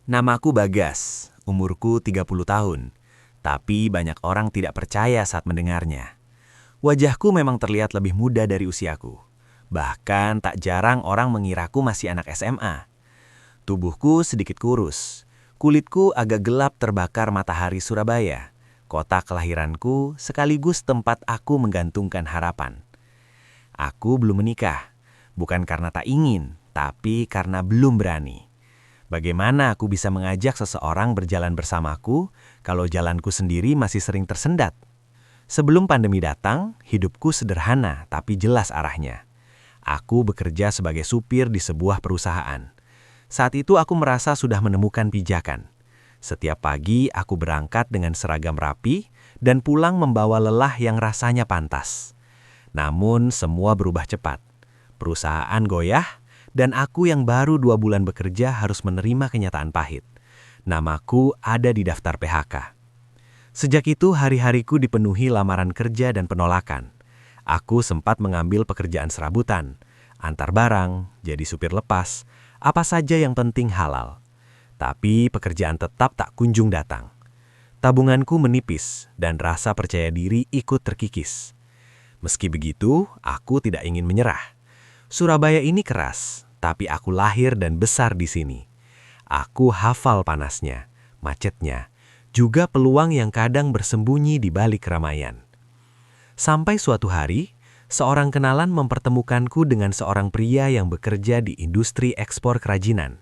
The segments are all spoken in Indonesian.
Namaku Bagas, umurku 30 tahun. Tapi banyak orang tidak percaya saat mendengarnya. Wajahku memang terlihat lebih muda dari usiaku. Bahkan tak jarang orang mengiraku masih anak SMA. Tubuhku sedikit kurus. Kulitku agak gelap terbakar matahari Surabaya. Kota kelahiranku sekaligus tempat aku menggantungkan harapan. Aku belum menikah. Bukan karena tak ingin, tapi karena belum berani. Bagaimana aku bisa mengajak seseorang berjalan bersamaku kalau jalanku sendiri masih sering tersendat? Sebelum pandemi datang, hidupku sederhana tapi jelas arahnya. Aku bekerja sebagai supir di sebuah perusahaan. Saat itu aku merasa sudah menemukan pijakan. Setiap pagi aku berangkat dengan seragam rapi dan pulang membawa lelah yang rasanya pantas. Namun semua berubah cepat. Perusahaan goyah, dan aku yang baru 2 bulan bekerja harus menerima kenyataan pahit. Namaku ada di daftar PHK. Sejak itu hari-hariku dipenuhi lamaran kerja dan penolakan. Aku sempat mengambil pekerjaan serabutan, antar barang, jadi supir lepas, apa saja yang penting halal. Tapi pekerjaan tetap tak kunjung datang. Tabunganku menipis dan rasa percaya diri ikut terkikis. Meski begitu, aku tidak ingin menyerah. Surabaya ini keras, tapi aku lahir dan besar di sini. Aku hafal panasnya, macetnya, juga peluang yang kadang bersembunyi di balik keramaian. Sampai suatu hari, seorang kenalan mempertemukanku dengan seorang pria yang bekerja di industri ekspor kerajinan.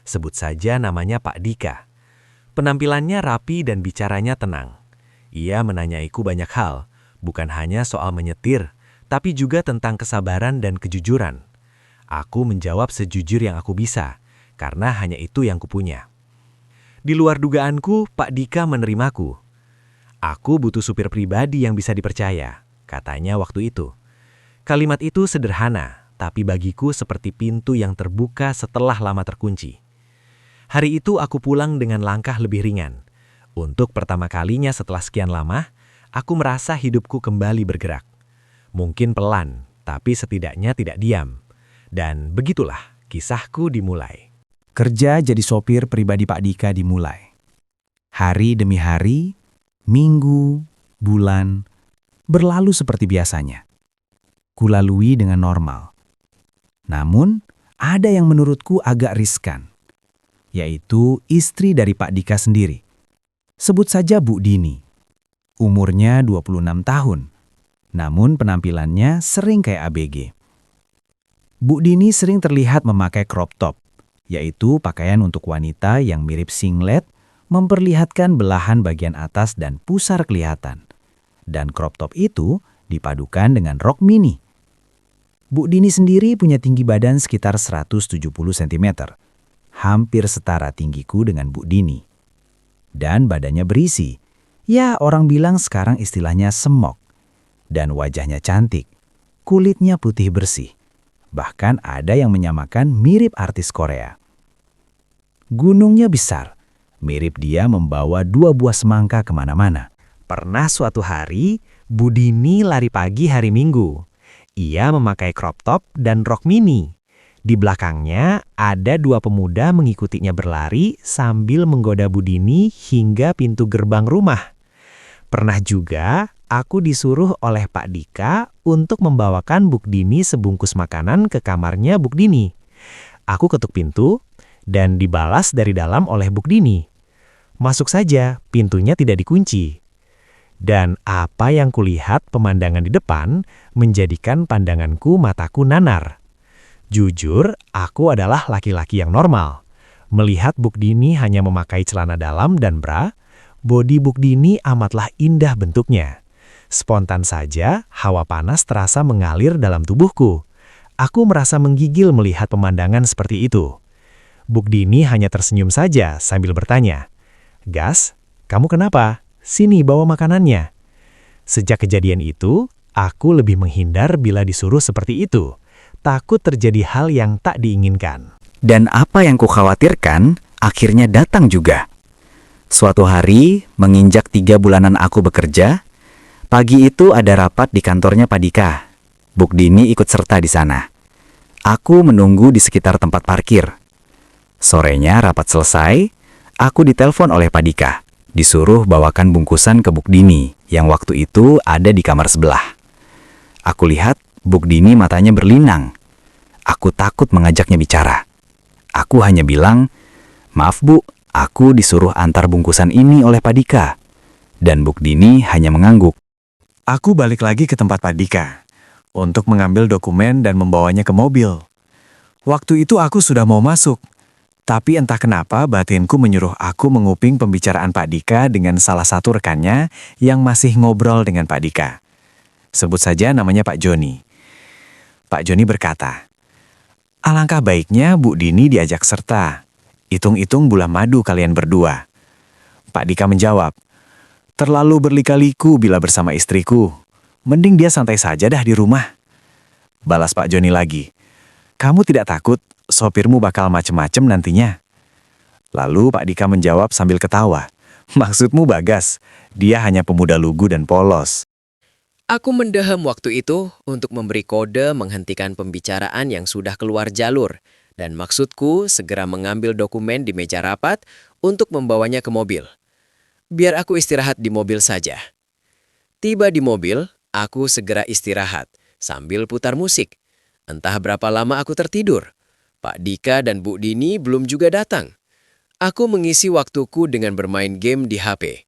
Sebut saja namanya Pak Dika. Penampilannya rapi dan bicaranya tenang. Ia menanyaiku banyak hal, bukan hanya soal menyetir, tapi juga tentang kesabaran dan kejujuran. Aku menjawab sejujur yang aku bisa, karena hanya itu yang kupunya. Di luar dugaanku, Pak Dika menerimaku. Aku butuh supir pribadi yang bisa dipercaya, katanya waktu itu. Kalimat itu sederhana, tapi bagiku seperti pintu yang terbuka setelah lama terkunci. Hari itu aku pulang dengan langkah lebih ringan. Untuk pertama kalinya setelah sekian lama, aku merasa hidupku kembali bergerak. Mungkin pelan, tapi setidaknya tidak diam. Dan begitulah kisahku dimulai. Kerja jadi sopir pribadi Pak Dika dimulai. Hari demi hari, minggu, bulan, berlalu seperti biasanya. Kulalui dengan normal. Namun, ada yang menurutku agak riskan, yaitu istri dari Pak Dika sendiri. Sebut saja Bu Dini. Umurnya 26 tahun. Namun penampilannya sering kayak ABG. Bu Dini sering terlihat memakai crop top, yaitu pakaian untuk wanita yang mirip singlet, memperlihatkan belahan bagian atas dan pusar kelihatan. Dan crop top itu dipadukan dengan rok mini. Bu Dini sendiri punya tinggi badan sekitar 170 cm, hampir setara tinggiku dengan Bu Dini. Dan badannya berisi, ya orang bilang sekarang istilahnya semok. Dan wajahnya cantik, kulitnya putih bersih. Bahkan ada yang menyamakan mirip artis Korea. Gunungnya besar, mirip dia membawa 2 buah semangka kemana-mana. Pernah suatu hari, Bu Dini lari pagi hari Minggu. Ia memakai crop top dan rok mini. Di belakangnya ada 2 pemuda mengikutinya berlari sambil menggoda Bu Dini hingga pintu gerbang rumah. Pernah juga aku disuruh oleh Pak Dika untuk membawakan Bu Dini sebungkus makanan ke kamarnya Bu Dini. Aku ketuk pintu dan dibalas dari dalam oleh Bu Dini. Masuk saja, pintunya tidak dikunci. Dan apa yang kulihat pemandangan di depan menjadikan pandanganku mataku nanar. Jujur, aku adalah laki-laki yang normal. Melihat Bu Dini hanya memakai celana dalam dan bra, bodi Bu Dini amatlah indah bentuknya. Spontan saja, hawa panas terasa mengalir dalam tubuhku. Aku merasa menggigil melihat pemandangan seperti itu. Bu Dini hanya tersenyum saja sambil bertanya, "Gas, kamu kenapa? Sini bawa makanannya." Sejak kejadian itu, aku lebih menghindar bila disuruh seperti itu. Takut terjadi hal yang tak diinginkan. Dan apa yang kukhawatirkan akhirnya datang juga. Suatu hari, menginjak 3 bulanan aku bekerja, pagi itu ada rapat di kantornya Pak Dika. Bu Dini ikut serta di sana. Aku menunggu di sekitar tempat parkir. Sorenya rapat selesai, Aku ditelepon oleh Pak Dika, disuruh bawakan bungkusan ke Buk Dini yang waktu itu ada di kamar sebelah. Aku lihat Buk Dini matanya berlinang. Aku takut mengajaknya bicara. Aku hanya bilang, "Maaf Bu, aku disuruh antar bungkusan ini oleh Pak Dika." Dan Buk Dini hanya mengangguk. Aku balik lagi ke tempat Pak Dika untuk mengambil dokumen dan membawanya ke mobil. Waktu itu aku sudah mau masuk, tapi entah kenapa batinku menyuruh aku menguping pembicaraan Pak Dika dengan salah satu rekannya yang masih ngobrol dengan Pak Dika. Sebut saja namanya Pak Joni. Pak Joni berkata, "Alangkah baiknya Bu Dini diajak serta. Hitung-hitung bulan madu kalian berdua." Pak Dika menjawab, "Terlalu berlika-liku bila bersama istriku. Mending dia santai saja dah di rumah." Balas Pak Joni lagi, "Kamu tidak takut sopirmu bakal macem-macem nantinya?" Lalu Pak Dika menjawab sambil ketawa, "Maksudmu Bagas, dia hanya pemuda lugu dan polos." Aku mendehem waktu itu untuk memberi kode menghentikan pembicaraan yang sudah keluar jalur, dan maksudku segera mengambil dokumen di meja rapat untuk membawanya ke mobil. Biar aku istirahat di mobil saja. Tiba di mobil, aku segera istirahat sambil putar musik. Entah berapa lama aku tertidur. Pak Dika dan Bu Dini belum juga datang. Aku mengisi waktuku dengan bermain game di HP.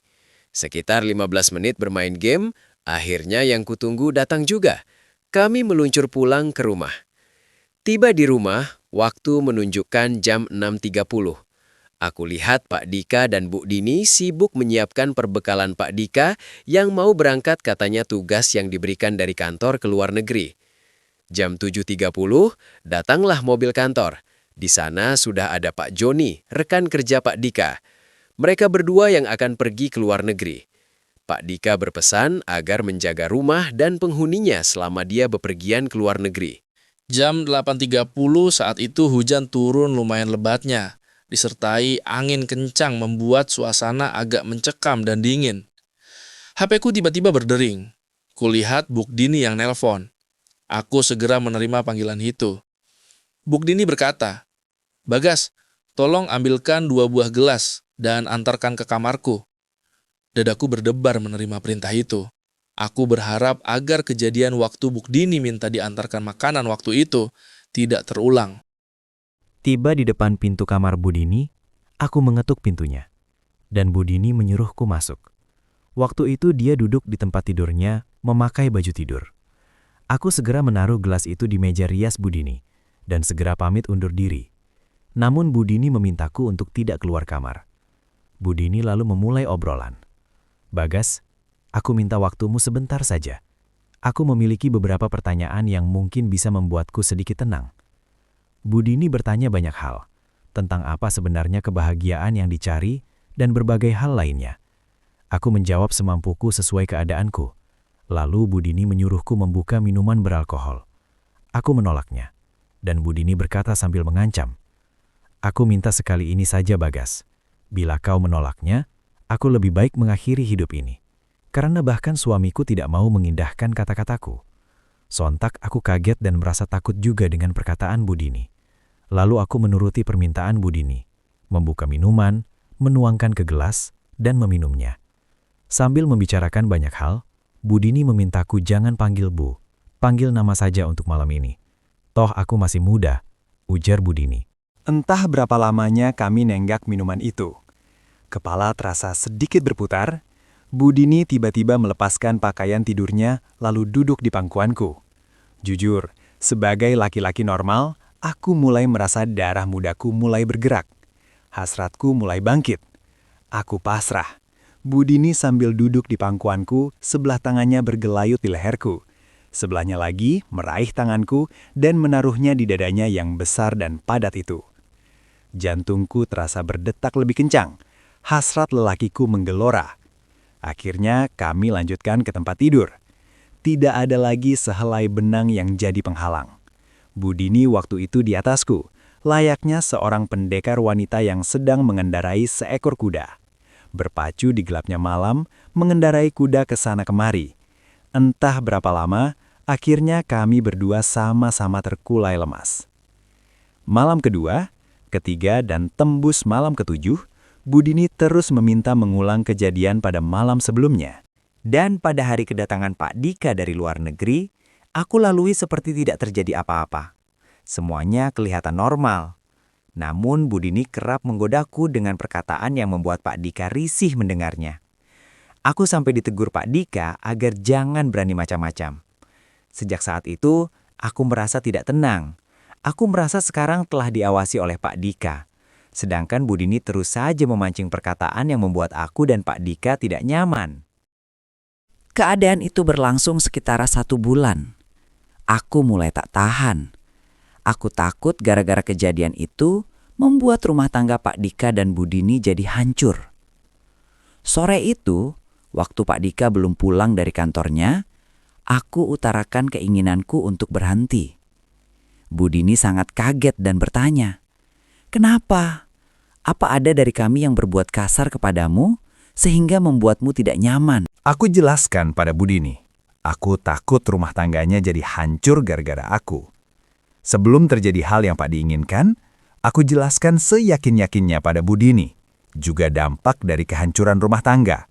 Sekitar 15 menit bermain game, akhirnya yang kutunggu datang juga. Kami meluncur pulang ke rumah. Tiba di rumah, waktu menunjukkan jam 6.30. Aku lihat Pak Dika dan Bu Dini sibuk menyiapkan perbekalan Pak Dika yang mau berangkat katanya tugas yang diberikan dari kantor ke luar negeri. Jam 7.30, datanglah mobil kantor. Di sana sudah ada Pak Joni, rekan kerja Pak Dika. Mereka berdua yang akan pergi ke luar negeri. Pak Dika berpesan agar menjaga rumah dan penghuninya selama dia bepergian ke luar negeri. Jam 8.30 saat itu hujan turun lumayan lebatnya, disertai angin kencang membuat suasana agak mencekam dan dingin. HP-ku tiba-tiba berdering. Kulihat Buk Dini yang nelpon. Aku segera menerima panggilan itu. Buk Dini berkata, "Bagas, tolong ambilkan 2 buah gelas dan antarkan ke kamarku." Dadaku berdebar menerima perintah itu. Aku berharap agar kejadian waktu Buk Dini minta diantarkan makanan waktu itu tidak terulang. Tiba di depan pintu kamar Bu Dini, aku mengetuk pintunya. Dan Bu Dini menyuruhku masuk. Waktu itu dia duduk di tempat tidurnya, memakai baju tidur. Aku segera menaruh gelas itu di meja rias Bu Dini, dan segera pamit undur diri. Namun Bu Dini memintaku untuk tidak keluar kamar. Bu Dini lalu memulai obrolan. "Bagas, aku minta waktumu sebentar saja. Aku memiliki beberapa pertanyaan yang mungkin bisa membuatku sedikit tenang." Bu Dini bertanya banyak hal, tentang apa sebenarnya kebahagiaan yang dicari dan berbagai hal lainnya. Aku menjawab semampuku sesuai keadaanku. Lalu Bu Dini menyuruhku membuka minuman beralkohol. Aku menolaknya, dan Bu Dini berkata sambil mengancam, "Aku minta sekali ini saja Bagas. Bila kau menolaknya, aku lebih baik mengakhiri hidup ini. Karena bahkan suamiku tidak mau mengindahkan kata-kataku." Sontak aku kaget dan merasa takut juga dengan perkataan Bu Dini. Lalu aku menuruti permintaan Bu Dini, membuka minuman, menuangkan ke gelas, dan meminumnya. Sambil membicarakan banyak hal, Bu Dini memintaku jangan panggil Bu, panggil nama saja untuk malam ini. "Toh aku masih muda," ujar Bu Dini. Entah berapa lamanya kami nenggak minuman itu. Kepala terasa sedikit berputar. Bu Dini tiba-tiba melepaskan pakaian tidurnya lalu duduk di pangkuanku. Jujur, sebagai laki-laki normal, aku mulai merasa darah mudaku mulai bergerak. Hasratku mulai bangkit. Aku pasrah. Bu Dini sambil duduk di pangkuanku, sebelah tangannya bergelayut di leherku. Sebelahnya lagi meraih tanganku dan menaruhnya di dadanya yang besar dan padat itu. Jantungku terasa berdetak lebih kencang. Hasrat lelakiku menggelora. Akhirnya kami lanjutkan ke tempat tidur. Tidak ada lagi sehelai benang yang jadi penghalang. Bu Dini waktu itu di atasku, layaknya seorang pendekar wanita yang sedang mengendarai seekor kuda. Berpacu di gelapnya malam, mengendarai kuda ke sana kemari. Entah berapa lama, akhirnya kami berdua sama-sama terkulai lemas. Malam kedua, ketiga dan tembus malam ketujuh, Budini terus meminta mengulang kejadian pada malam sebelumnya. Dan pada hari kedatangan Pak Dika dari luar negeri, aku lalui seperti tidak terjadi apa-apa. Semuanya kelihatan normal. Namun Budini kerap menggodaku dengan perkataan yang membuat Pak Dika risih mendengarnya. Aku sampai ditegur Pak Dika agar jangan berani macam-macam. Sejak saat itu, aku merasa tidak tenang. Aku merasa sekarang telah diawasi oleh Pak Dika. Sedangkan Budini terus saja memancing perkataan yang membuat aku dan Pak Dika tidak nyaman. Keadaan itu berlangsung sekitar 1 bulan. Aku mulai tak tahan. Aku takut gara-gara kejadian itu membuat rumah tangga Pak Dika dan Budini jadi hancur. Sore itu, waktu Pak Dika belum pulang dari kantornya, aku utarakan keinginanku untuk berhenti. Budini sangat kaget dan bertanya, "Kenapa? Apa ada dari kami yang berbuat kasar kepadamu sehingga membuatmu tidak nyaman?" Aku jelaskan pada Budini. Aku takut rumah tangganya jadi hancur gara-gara aku. Sebelum terjadi hal yang tak diinginkan, aku jelaskan seyakin-yakinnya pada Budini, juga dampak dari kehancuran rumah tangga.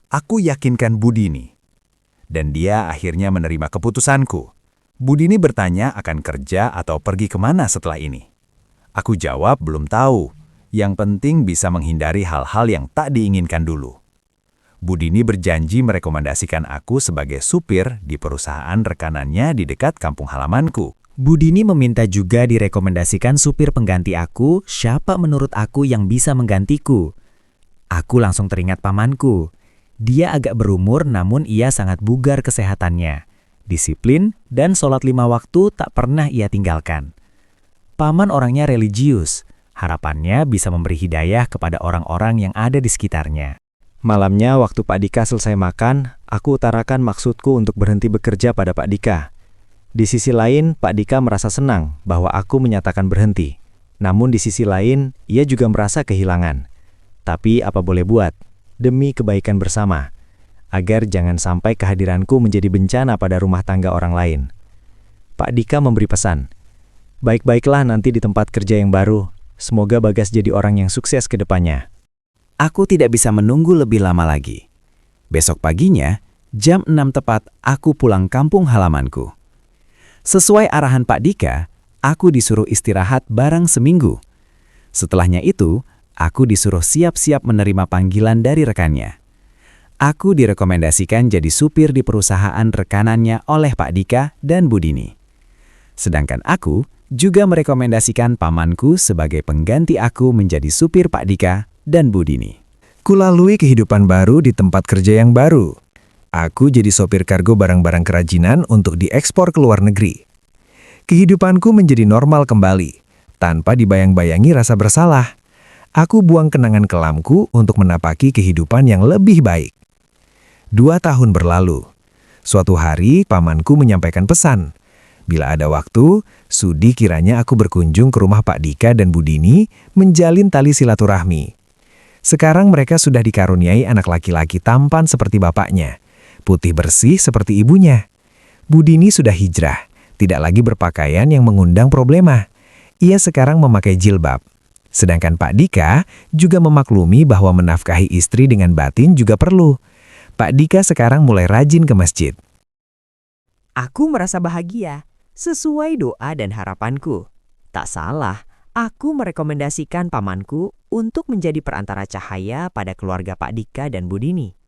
Aku yakinkan Budini, dan dia akhirnya menerima keputusanku. Budini bertanya akan kerja atau pergi kemana setelah ini. Aku jawab belum tahu, yang penting bisa menghindari hal-hal yang tak diinginkan dulu. Budini berjanji merekomendasikan aku sebagai supir di perusahaan rekanannya di dekat kampung halamanku. Budini meminta juga direkomendasikan supir pengganti aku, siapa menurut aku yang bisa menggantiku. Aku langsung teringat pamanku. Dia agak berumur namun ia sangat bugar kesehatannya. Disiplin dan sholat 5 waktu tak pernah ia tinggalkan. Paman orangnya religius. Harapannya bisa memberi hidayah kepada orang-orang yang ada di sekitarnya. Malamnya waktu Pak Dika selesai makan, aku utarakan maksudku untuk berhenti bekerja pada Pak Dika. Di sisi lain, Pak Dika merasa senang bahwa aku menyatakan berhenti. Namun di sisi lain, ia juga merasa kehilangan. Tapi apa boleh buat, demi kebaikan bersama, agar jangan sampai kehadiranku menjadi bencana pada rumah tangga orang lain. Pak Dika memberi pesan, "Baik-baiklah nanti di tempat kerja yang baru. Semoga Bagas jadi orang yang sukses ke depannya." Aku tidak bisa menunggu lebih lama lagi. Besok paginya, jam 6 tepat, aku pulang kampung halamanku. Sesuai arahan Pak Dika, aku disuruh istirahat barang seminggu. Setelahnya itu, aku disuruh siap-siap menerima panggilan dari rekannya. Aku direkomendasikan jadi supir di perusahaan rekanannya oleh Pak Dika dan Budini. Sedangkan aku juga merekomendasikan pamanku sebagai pengganti aku menjadi supir Pak Dika dan Budini. Kulalui kehidupan baru di tempat kerja yang baru. Aku jadi sopir kargo barang-barang kerajinan untuk diekspor ke luar negeri. Kehidupanku menjadi normal kembali, tanpa dibayang-bayangi rasa bersalah. Aku buang kenangan kelamku untuk menapaki kehidupan yang lebih baik. 2 tahun berlalu. Suatu hari, pamanku menyampaikan pesan. Bila ada waktu, sudi kiranya aku berkunjung ke rumah Pak Dika dan Budini menjalin tali silaturahmi. Sekarang mereka sudah dikaruniai anak laki-laki tampan seperti bapaknya, putih bersih seperti ibunya. Budini sudah hijrah, tidak lagi berpakaian yang mengundang problema. Ia sekarang memakai jilbab. Sedangkan Pak Dika juga memaklumi bahwa menafkahi istri dengan batin juga perlu. Pak Dika sekarang mulai rajin ke masjid. Aku merasa bahagia, sesuai doa dan harapanku. Tak salah, aku merekomendasikan pamanku untuk menjadi perantara cahaya pada keluarga Pak Dika dan Budini.